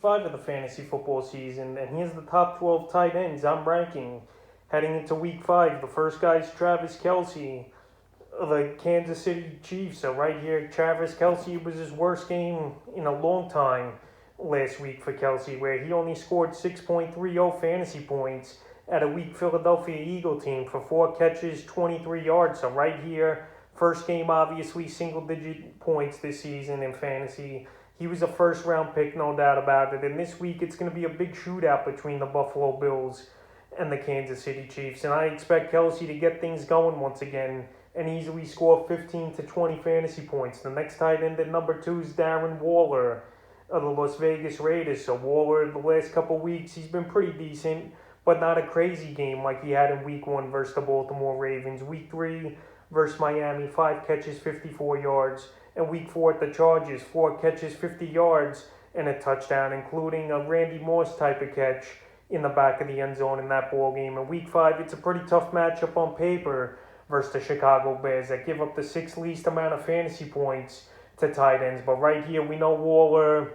5 of the fantasy football season, and here's the top 12 tight ends I'm ranking. Heading into week 5, the first guy is Travis Kelce of the Kansas City Chiefs. So right here, Travis Kelce was his worst game in a long time last week for Kelce, where he only scored 6.30 fantasy points at a weak Philadelphia Eagle team for 4 catches, 23 yards. So right here, first game obviously single-digit points this season in fantasy. He was a first-round pick, no doubt about it. And this week, it's going to be a big shootout between the Buffalo Bills and the Kansas City Chiefs. And I expect Kelce to get things going once again and easily score 15 to 20 fantasy points. The next tight end at number 2 is Darren Waller of the Las Vegas Raiders. So Waller, the last couple weeks, he's been pretty decent, but not a crazy game like he had in week 1 versus the Baltimore Ravens. Week 3 versus Miami, 5 catches, 54 yards. And week 4 at the Chargers, 4 catches, 50 yards, and a touchdown, including a Randy Moss type of catch in the back of the end zone in that ball game. In week 5, it's a pretty tough matchup on paper versus the Chicago Bears that give up the 6th least amount of fantasy points to tight ends. But right here, we know Waller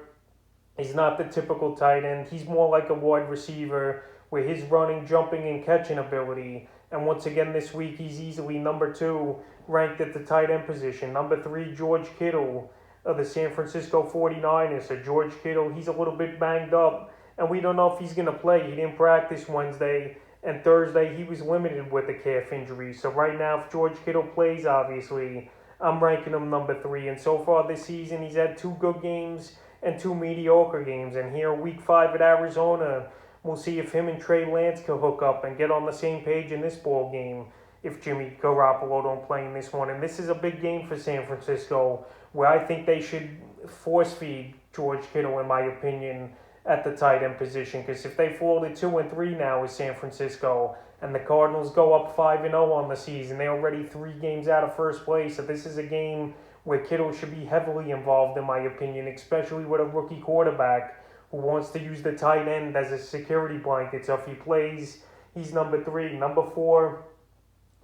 is not the typical tight end. He's more like a wide receiver with his running, jumping, and catching ability. And once again this week, he's easily number 2 ranked at the tight end position. Number 3, George Kittle of the San Francisco 49ers. So George Kittle, he's a little bit banged up, and we don't know if he's going to play. He didn't practice Wednesday, and Thursday he was limited with a calf injury. So right now, if George Kittle plays, obviously, I'm ranking him number 3. And so far this season, he's had 2 good games and 2 mediocre games. And here, week 5 at Arizona, we'll see if him and Trey Lance can hook up and get on the same page in this ball game if Jimmy Garoppolo don't play in this one. And this is a big game for San Francisco, where I think they should force feed George Kittle, in my opinion, at the tight end position. Because if they fall to 2-3 now with San Francisco, and the Cardinals go up 5-0 on the season, they're already 3 games out of first place. So this is a game where Kittle should be heavily involved, in my opinion, especially with a rookie quarterback who wants to use the tight end as a security blanket. So if he plays, he's number 3. Number 4,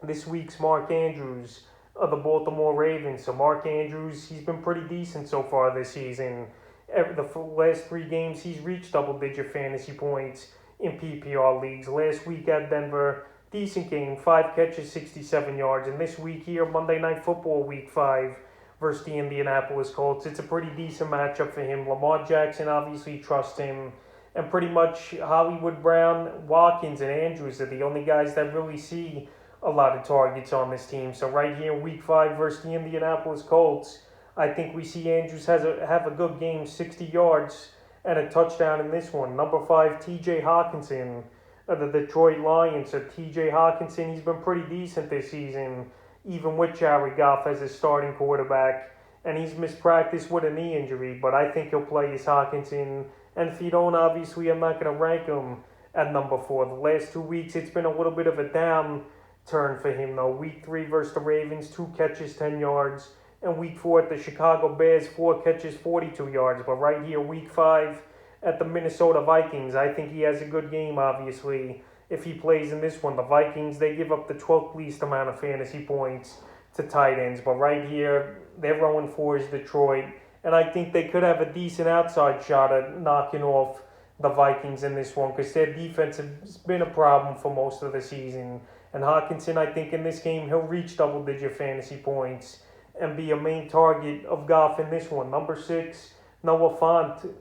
this week's Mark Andrews of the Baltimore Ravens. So Mark Andrews, he's been pretty decent so far this season. The last 3 games, he's reached double-digit fantasy points in PPR leagues. Last week at Denver, decent game, 5 catches, 67 yards. And this week here, Monday Night Football, week 5 versus the Indianapolis Colts, it's a pretty decent matchup for him. Lamar Jackson obviously trusts him. And pretty much Hollywood Brown, Watkins, and Andrews are the only guys that really see a lot of targets on this team. So right here, week 5 versus the Indianapolis Colts, I think we see Andrews have a good game, 60 yards and a touchdown in this one. Number 5, T.J. Hawkinson of the Detroit Lions. So T.J. Hawkinson, he's been pretty decent this season, even with Jared Goff as his starting quarterback. And he's missed practice with a knee injury, but I think he'll play as Hawkinson. And if he don't, obviously, I'm not going to rank him at number 4. The last 2 weeks, it's been a little bit of a down turn for him, though. Week 3 versus the Ravens, 2 catches, 10 yards. And week 4 at the Chicago Bears, 4 catches, 42 yards. But right here, week 5 at the Minnesota Vikings, I think he has a good game, obviously, if he plays in this one. The Vikings, they give up the 12th least amount of fantasy points to tight ends. But right here, they're 0-4 is Detroit. And I think they could have a decent outside shot at knocking off the Vikings in this one, because their defense has been a problem for most of the season. And Hawkinson, I think in this game, he'll reach double-digit fantasy points and be a main target of Goff in this one. Number 6, Noah Fant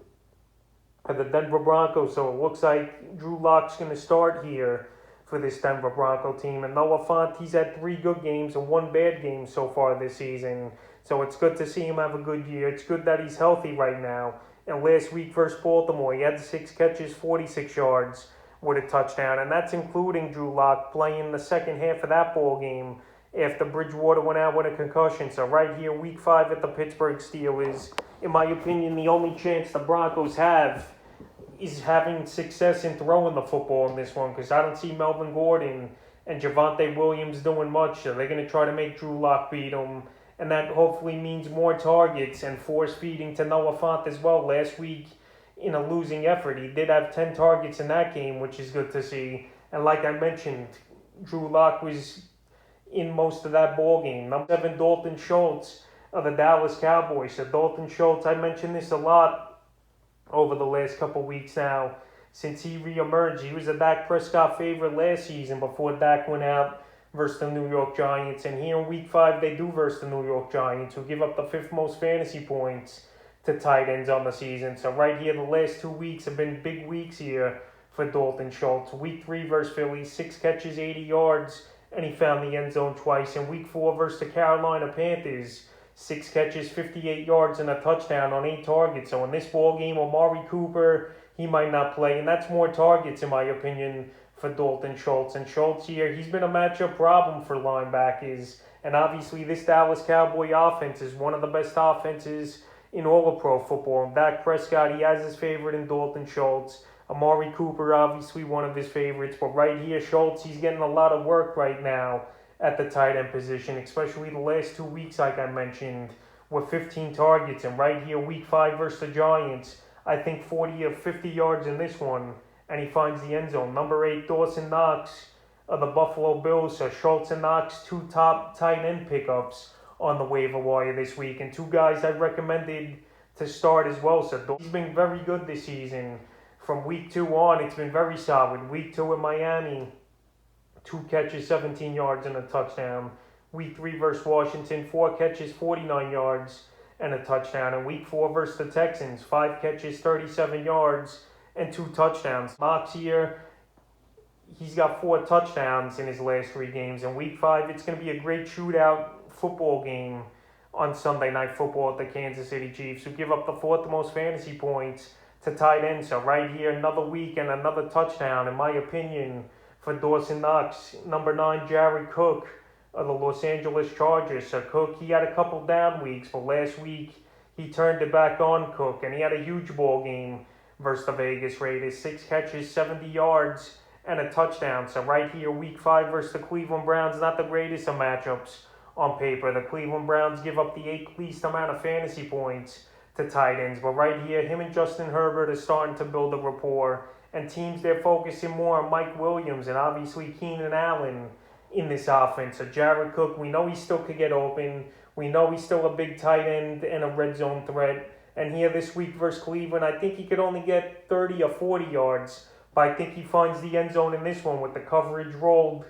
of the Denver Broncos. So it looks like Drew Lock's going to start here for this Denver Bronco team. And Noah Fant, he's had 3 good games and 1 bad game so far this season. So it's good to see him have a good year. It's good that he's healthy right now. And last week versus Baltimore, he had 6 catches, 46 yards with a touchdown. And that's including Drew Lock playing the second half of that ball game after Bridgewater went out with a concussion. So right here, week 5 at the Pittsburgh Steelers, in my opinion, the only chance the Broncos have is having success in throwing the football in this one, because I don't see Melvin Gordon and Javonte Williams doing much. So they're going to try to make Drew Lock beat them. And that hopefully means more targets and force feeding to Noah Fant as well. Last week, in a losing effort, he did have 10 targets in that game, which is good to see. And like I mentioned, Drew Lock was in most of that ball game. Number 7, Dalton Schultz of the Dallas Cowboys. So Dalton Schultz, I mentioned this a lot over the last couple weeks now since he reemerged. He was a Dak Prescott favorite last season before Dak went out versus the New York Giants. And here in Week 5, they do versus the New York Giants, who give up the 5th most fantasy points to tight ends on the season. So right here, the last 2 weeks have been big weeks here for Dalton Schultz. Week 3 versus Philly, 6 catches, 80 yards, and he found the end zone twice. In Week 4 versus the Carolina Panthers, 6 catches, 58 yards, and a touchdown on 8 targets. So in this ball game, Amari Cooper, he might not play, and that's more targets, in my opinion, for Dalton Schultz. And Schultz here, he's been a matchup problem for linebackers. And obviously, this Dallas Cowboy offense is one of the best offenses in all of pro football. And Dak Prescott, he has his favorite in Dalton Schultz. Amari Cooper, obviously one of his favorites. But right here, Schultz, he's getting a lot of work right now at the tight end position, especially the last 2 weeks, like I mentioned, with 15 targets. And right here, Week 5 versus the Giants, I think 40 or 50 yards in this one, and he finds the end zone. Number 8, Dawson Knox of the Buffalo Bills. So Schultz and Knox, 2 top tight end pickups on the waiver wire this week, and 2 guys I recommended to start as well. So he's been very good this season. From Week 2 on, it's been very solid. Week 2 in Miami, 2 catches, 17 yards, and a touchdown. Week 3 versus Washington, 4 catches, 49 yards, and a touchdown. And Week 4 versus the Texans, 5 catches, 37 yards, and 2 touchdowns. Knox here, he's got 4 touchdowns in his last 3 games. In Week 5, it's going to be a great shootout football game on Sunday Night Football at the Kansas City Chiefs, who give up the 4th most fantasy points to tight ends. So right here, another week and another touchdown, in my opinion, for Dawson Knox. Number 9, Jared Cook of the Los Angeles Chargers. So Cook, he had a couple down weeks, but last week he turned it back on, Cook, and he had a huge ball game versus the Vegas Raiders. 6 catches, 70 yards, and a touchdown. So right here, Week 5 versus the Cleveland Browns, not the greatest of matchups on paper. The Cleveland Browns give up the 8th least amount of fantasy points to tight ends. But right here, him and Justin Herbert are starting to build a rapport. And teams, they're focusing more on Mike Williams and obviously Keenan Allen in this offense. So Jared Cook, we know he still could get open. We know he's still a big tight end and a red zone threat. And here this week versus Cleveland, I think he could only get 30 or 40 yards. But I think he finds the end zone in this one with the coverage rolled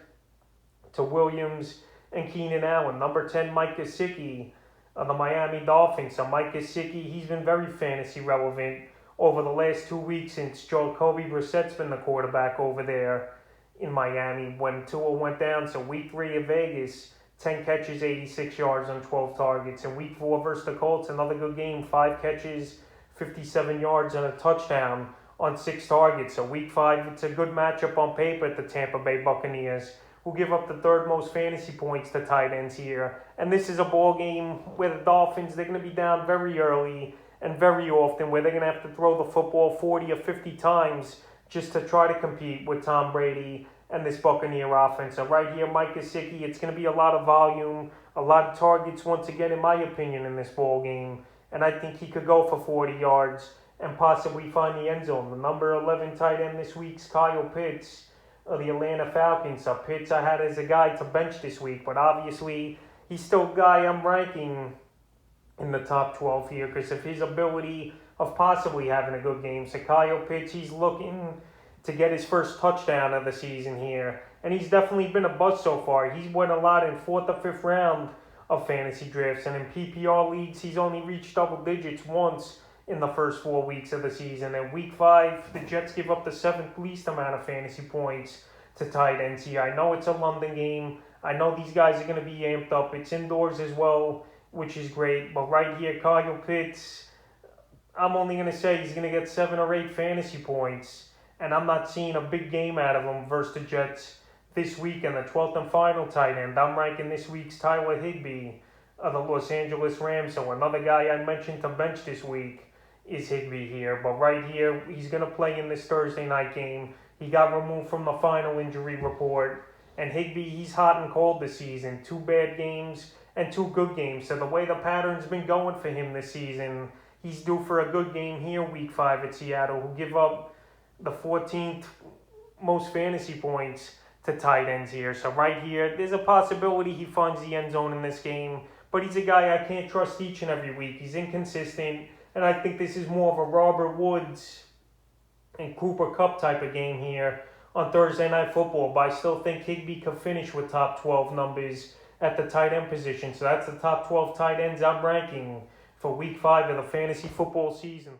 to Williams and Keenan Allen. Number 10, Mike Gesicki of the Miami Dolphins. So Mike Gesicki, he's been very fantasy relevant over the last 2 weeks since Jacoby Brissett's been the quarterback over there in Miami when Tua went down. So Week 3 of Vegas, 10 catches, 86 yards on 12 targets. In Week 4 versus the Colts, another good game, 5 catches, 57 yards, and a touchdown on 6 targets. So Week 5, it's a good matchup on paper at the Tampa Bay Buccaneers, who give up the 3rd most fantasy points to tight ends here. And this is a ball game where the Dolphins, they're going to be down very early and very often, where they're going to have to throw the football 40 or 50 times just to try to compete with Tom Brady and this Buccaneer offense. So right here, Mike Gesicki, it's going to be a lot of volume, a lot of targets once again, in my opinion, in this ball game. And I think he could go for 40 yards and possibly find the end zone. The number 11 tight end this week's Kyle Pitts of the Atlanta Falcons. So Pitts I had as a guy to bench this week, but obviously he's still a guy I'm ranking in the top 12 here because of his ability of possibly having a good game. So Kyle Pitts, he's looking to get his first touchdown of the season here, and he's definitely been a bust so far. He's won a lot in 4th or 5th round of fantasy drafts, and in PPR leagues, he's only reached double digits once in the first 4 weeks of the season. And Week 5, the Jets give up the 7th least amount of fantasy points to tight ends here. I know it's a London game. I know these guys are going to be amped up. It's indoors as well, which is great. But right here, Kyle Pitts, I'm only going to say he's going to get 7 or 8 fantasy points. And I'm not seeing a big game out of him versus the Jets this week. And the 12th and final tight end, I'm ranking this week's Tyler Higbee of the Los Angeles Rams. So another guy I mentioned to bench this week is Higbee here. But right here, he's going to play in this Thursday night game. He got removed from the final injury report. And Higbee, he's hot and cold this season. 2 bad games and 2 good games. So the way the pattern's been going for him this season, he's due for a good game here, Week 5 at Seattle, who give up the 14th most fantasy points to tight ends here. So right here, there's a possibility he finds the end zone in this game. But he's a guy I can't trust each and every week. He's inconsistent. And I think this is more of a Robert Woods and Cooper Kupp type of game here on Thursday Night Football. But I still think Higbee could finish with top 12 numbers at the tight end position. So that's the top 12 tight ends I'm ranking for Week 5 of the fantasy football season.